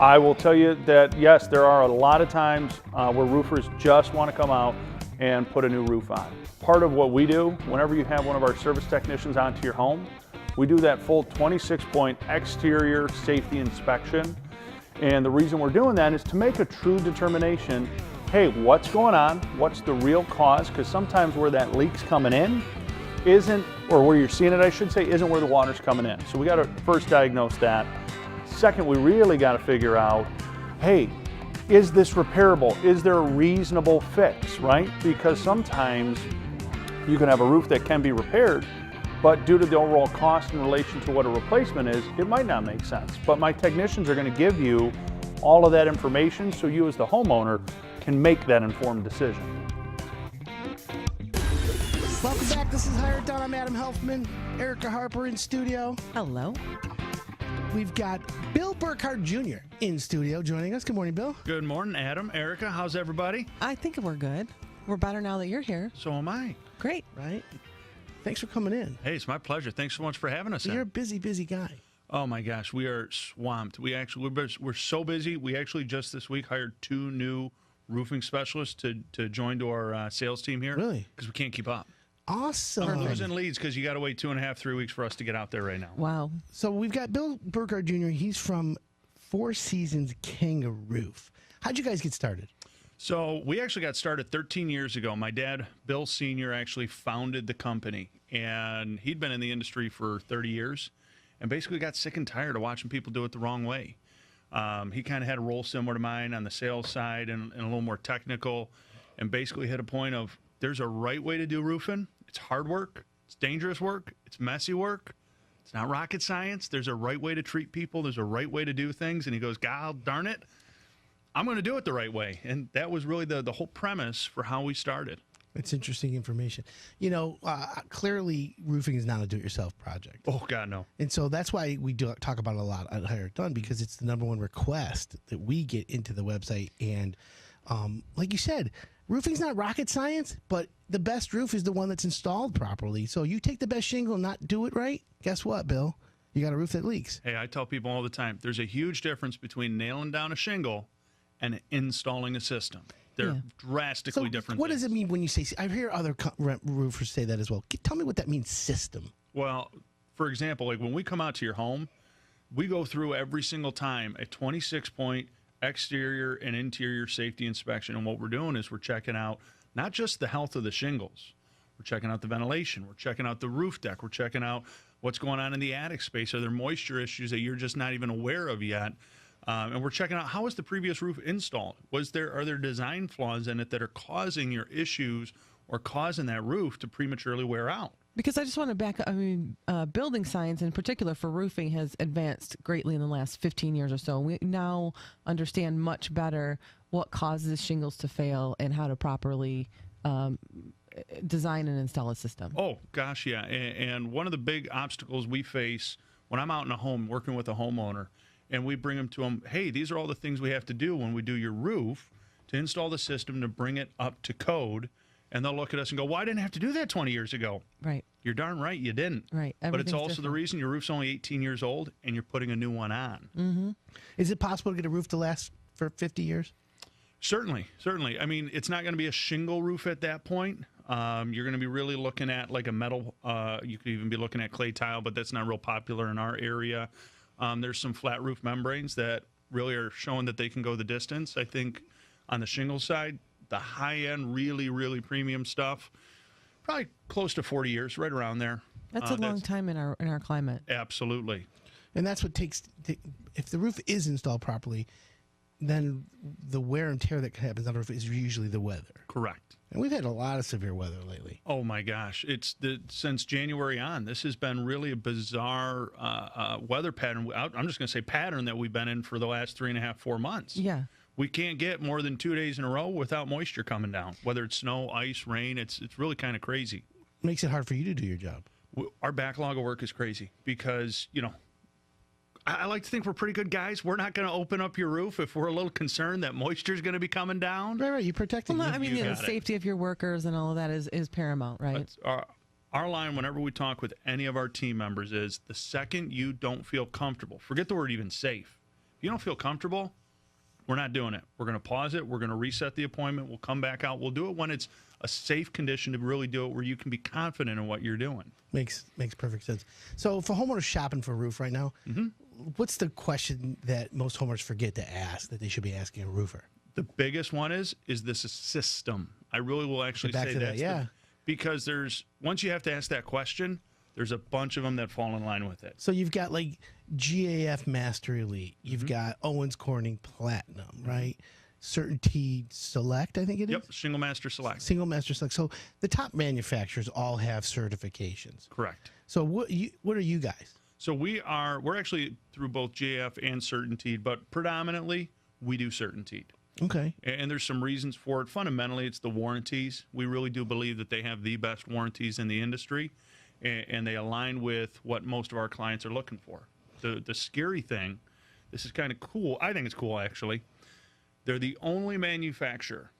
I will tell you that, yes, there are a lot of times where roofers just want to come out and put a new roof on. Part of what we do, whenever you have one of our service technicians onto your home, we do that full 26-point exterior safety inspection. And the reason we're doing that is to make a true determination, hey, what's going on? What's the real cause? Because sometimes where that leak's coming in isn't, or where you're seeing it, I should say, isn't where the water's coming in. So we got to first diagnose that. Second, we really got to figure out, hey, is this repairable? Is there a reasonable fix, right? Because sometimes you can have a roof that can be repaired, but due to the overall cost in relation to what a replacement is, it might not make sense. But my technicians are going to give you all of that information so you as the homeowner can make that informed decision. Welcome back. This is Hired Done. I'm Adam Helfman. Erica Harper in studio. Hello. We've got Bill Burkhardt Jr. in studio joining us. Good morning, Bill. Good morning, Adam. Erica, how's everybody? I think we're good. We're better now that you're here. So am I. Great. Right? Thanks for coming in. Hey, it's my pleasure. Thanks so much for having us. So you're a busy, busy guy. Oh my gosh, we are swamped. We're so busy. We actually just this week hired 2 new roofing specialists to join to our sales team here. Really? Because we can't keep up. Awesome. We're losing leads because you got to wait 2.5, 3 weeks for us to get out there right now. Wow. So we've got Bill Burkhardt Jr. He's from Four Seasons Kanga Roof. How'd you guys get started? So we actually got started 13 years ago. My dad, Bill Sr., actually founded the company, and he'd been in the industry for 30 years and basically got sick and tired of watching people do it the wrong way. He kind of had a role similar to mine on the sales side and a little more technical, and basically hit a point of there's a right way to do roofing. It's hard work. It's dangerous work. It's messy work. It's not rocket science. There's a right way to treat people. There's a right way to do things. And he goes, God darn it, I'm going to do it the right way. And that was really the whole premise for how we started. It's interesting information. You know, clearly roofing is not a do-it-yourself project. Oh, God, no. And so that's why we do talk about it a lot at Hired Done, because it's the number one request that we get into the website. And like you said, roofing's not rocket science, but the best roof is the one that's installed properly. So you take the best shingle and not do it right, guess what, Bill? You got a roof that leaks. Hey, I tell people all the time, there's a huge difference between nailing down a shingle and installing a system. They're drastically different What things. does it mean when you say, I've heard other roofers say that as well. Tell me what that means, system. Well, for example, like when we come out to your home, we go through every single time a 26-point exterior and interior safety inspection. And what we're doing is we're checking out not just the health of the shingles. We're checking out the ventilation. We're checking out the roof deck. We're checking out what's going on in the attic space. Are there moisture issues that you're just not even aware of yet? And we're checking out, how was the previous roof installed? Are there design flaws in it that are causing your issues or causing that roof to prematurely wear out? Because I just want to back up. I mean, building science in particular for roofing has advanced greatly in the last 15 years or so. We now understand much better what causes shingles to fail and how to properly design and install a system. Oh, gosh, yeah. And one of the big obstacles we face when I'm out in a home working with a homeowner, and we bring them to them, hey, these are all the things we have to do when we do your roof to install the system to bring it up to code. And they'll look at us and go, well, I didn't have to do that 20 years ago. Right. You're darn right, you didn't. Right. But it's also different. the reason your roof's only 18 years old and you're putting a new one on. Mm-hmm. Is it possible to get a roof to last for 50 years? Certainly. I mean, it's not going to be a shingle roof at that point. You're going to be really looking at like a metal, you could even be looking at clay tile, but that's not real popular in our area. There's some flat roof membranes that really are showing that they can go the distance. I think on the shingle side, the high-end, really, really premium stuff, probably close to 40 years, right around there. That's a long time in our climate. Absolutely. And that's what takes, if the roof is installed properly, then the wear and tear that happens on the roof is usually the weather. Correct. And we've had a lot of severe weather lately. Oh, my gosh. Since January on, this has been really a bizarre weather pattern. I'm just going to say pattern that we've been in for the last 3.5, 4 months. Yeah. We can't get more than 2 days in a row without moisture coming down, whether it's snow, ice, rain. It's really kind of crazy. Makes it hard for you to do your job. Our backlog of work is crazy because, I like to think we're pretty good guys. We're not going to open up your roof if we're a little concerned that moisture is going to be coming down. Right. You protect it. Well, no, I mean, You the got it. safety of your workers and all of that is paramount, right? Our line, whenever we talk with any of our team members, is the second you don't feel comfortable, forget the word even safe. If you don't feel comfortable, we're not doing it. We're going to pause it. We're going to reset the appointment. We'll come back out. We'll do it when it's a safe condition to really do it, where you can be confident in what you're doing. Makes perfect sense. So for homeowners shopping for a roof right now, what's the question that most homeowners forget to ask that they should be asking a roofer? The biggest one is this a system? I really will actually Get back say to that, that's yeah. because once you have to ask that question, there's a bunch of them that fall in line with it. So you've got like GAF Master Elite, you've got Owens Corning Platinum, right? Certainty Select, I think it is. Yep, Shingle Master Select. Single Master Select. So the top manufacturers all have certifications. Correct. So what are you guys? So we're actually through both GAF and Certainteed, but predominantly we do Certainteed. Okay. And there's some reasons for it. Fundamentally, it's the warranties. We really do believe that they have the best warranties in the industry, and they align with what most of our clients are looking for. The scary thing, this is kind of cool. I think it's cool, actually. They're the only manufacturer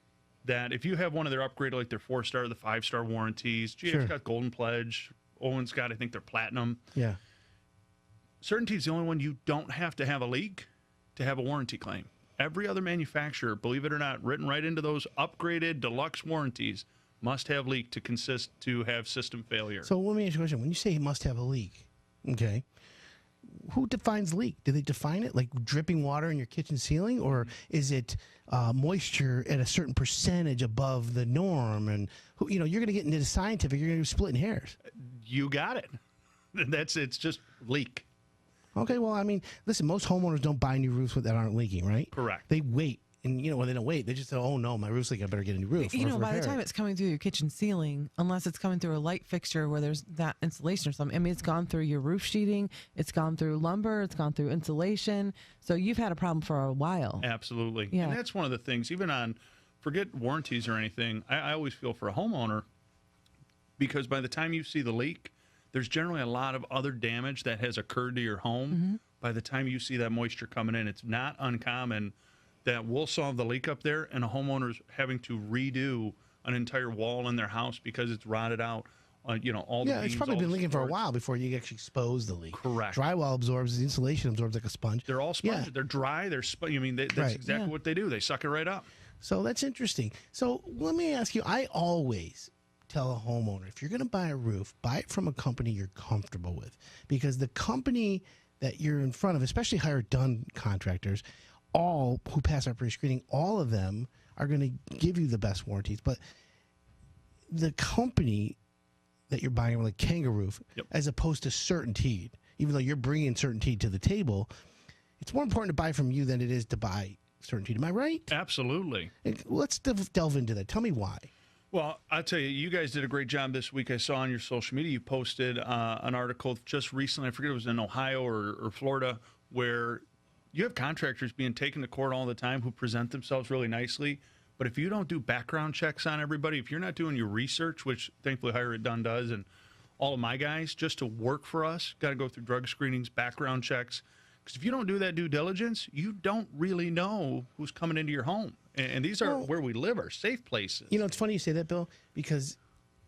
that if you have one of their upgraded, like their 4-star, the 5-star warranties, GF's Sure. got Golden Pledge, Owens got, I think, their Platinum. Yeah. Certainty is the only one you don't have to have a leak to have a warranty claim. Every other manufacturer, believe it or not, written right into those upgraded deluxe warranties, must have leak to have system failure. So let me ask you a question. When you say he must have a leak, okay, who defines leak? Do they define it like dripping water in your kitchen ceiling, or is it moisture at a certain percentage above the norm? And you're going to get into the scientific. You're going to be splitting hairs. You got it. It's just leak. Okay, well, I mean, listen, most homeowners don't buy new roofs that aren't leaking, right? Correct. They wait. And, when they don't wait, they just say, oh, no, my roof's leaking, I better get a new roof. By the time it's coming through your kitchen ceiling, unless it's coming through a light fixture where there's that insulation or something, I mean, it's gone through your roof sheeting, it's gone through lumber, it's gone through insulation. So you've had a problem for a while. Absolutely. Yeah. And that's one of the things, even on, forget warranties or anything, I always feel for a homeowner, because by the time you see the leak, there's generally a lot of other damage that has occurred to your home. By the time you see that moisture coming in, it's not uncommon that we'll solve the leak up there and a homeowner's having to redo an entire wall in their house because it's rotted out. All the it's beams, probably all been the leaking for a supports. while before you actually expose the leak. Correct. Drywall absorbs, the insulation absorbs like a sponge. They're all sponges. Yeah. They're dry. That's Right. exactly what they do. They suck it right up. So that's interesting. So let me ask you, I always tell a homeowner, if you're going to buy a roof, buy it from a company you're comfortable with, because the company that you're in front of, especially hired done contractors, all who pass our pre-screening, all of them are going to give you the best warranties. But the company that you're buying, like Kanga Roof, Yep. as opposed to Certainteed, even though you're bringing Certainteed to the table, it's more important to buy from you than it is to buy Certainteed. Am I right? Absolutely. Let's delve into that. Tell me why. Well, I'll tell you, you guys did a great job this week. I saw on your social media you posted an article just recently, I forget if it was in Ohio or Florida, where you have contractors being taken to court all the time who present themselves really nicely. But if you don't do background checks on everybody, if you're not doing your research, which thankfully Hire It Done does, and all of my guys, just to work for us, got to go through drug screenings, background checks. Because if you don't do that due diligence, you don't really know who's coming into your home. And these are where we live, are safe places. It's funny you say that, Bill, because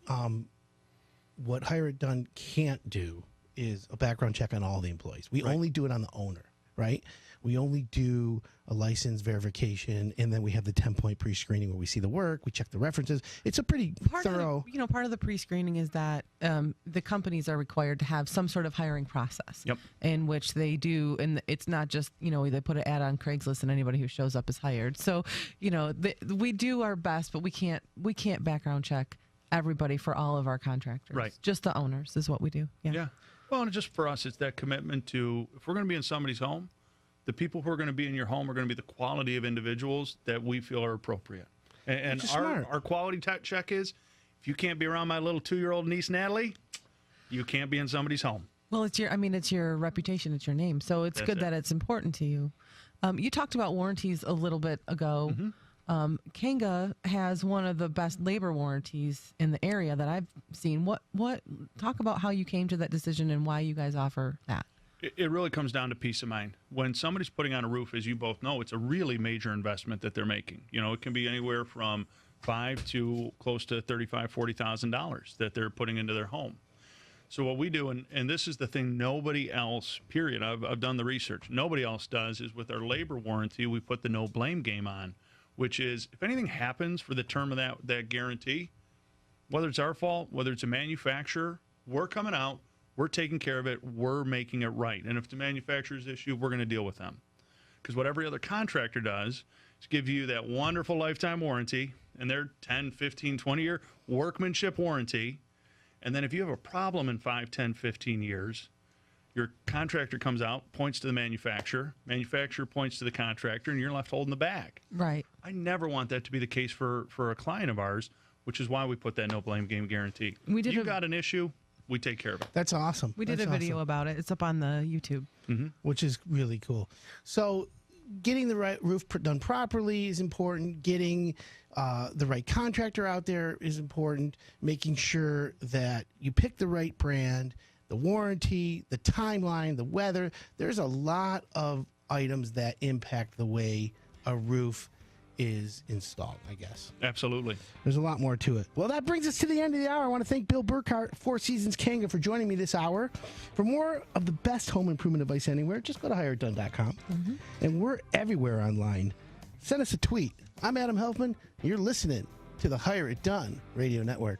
what Hire It Done can't do is a background check on all the employees. We only do it on the owner, right? We only do a license verification, and then we have the 10-point pre-screening where we see the work, we check the references. It's a pretty thorough. Part of the pre-screening is that the companies are required to have some sort of hiring process. Yep. In which they do, and it's not just they put an ad on Craigslist and anybody who shows up is hired. So we do our best, but we can't background check everybody for all of our contractors. Right. Just the owners is what we do. Yeah. Well, and just for us, it's that commitment to, if we're going to be in somebody's home, the people who are going to be in your home are going to be the quality of individuals that we feel are appropriate. And our quality check is, if you can't be around my little 2-year-old niece, Natalie, you can't be in somebody's home. Well, it's your reputation, it's your name. So it's good that it's important to you. You talked about warranties a little bit ago. Kanga has one of the best labor warranties in the area that I've seen. Talk about how you came to that decision and why you guys offer that. It really comes down to peace of mind. When somebody's putting on a roof, as you both know, it's a really major investment that they're making. It can be anywhere from $5,000 to close to $35,000, $40,000 that they're putting into their home. So what we do, and this is the thing nobody else, period, I've done the research, nobody else does, is with our labor warranty, we put the no blame game on, which is if anything happens for the term of that guarantee, whether it's our fault, whether it's a manufacturer, we're coming out, we're taking care of it, we're making it right. And if it's a manufacturer's issue, we're going to deal with them. Because what every other contractor does is give you that wonderful lifetime warranty and their 10, 15, 20-year workmanship warranty. And then if you have a problem in 5, 10, 15 years, your contractor comes out, points to the manufacturer points to the contractor, and you're left holding the bag. Right. I never want that to be the case for a client of ours, which is why we put that no blame game guarantee. You've got an issue, we take care of it. That's awesome. We did a video about it. It's up on the YouTube. Which is really cool. So getting the right roof done properly is important. Getting the right contractor out there is important. Making sure that you pick the right brand, the warranty, the timeline, the weather. There's a lot of items that impact the way a roof is installed, I guess. Absolutely. There's a lot more to it. Well, that brings us to the end of the hour. I want to thank Bill Burkhardt, Four Seasons Kanga, for joining me this hour. For more of the best home improvement advice anywhere, just go to hireitdone.com. And we're everywhere online. Send us a tweet. I'm Adam Helfman, and you're listening to the Hire It Done Radio Network.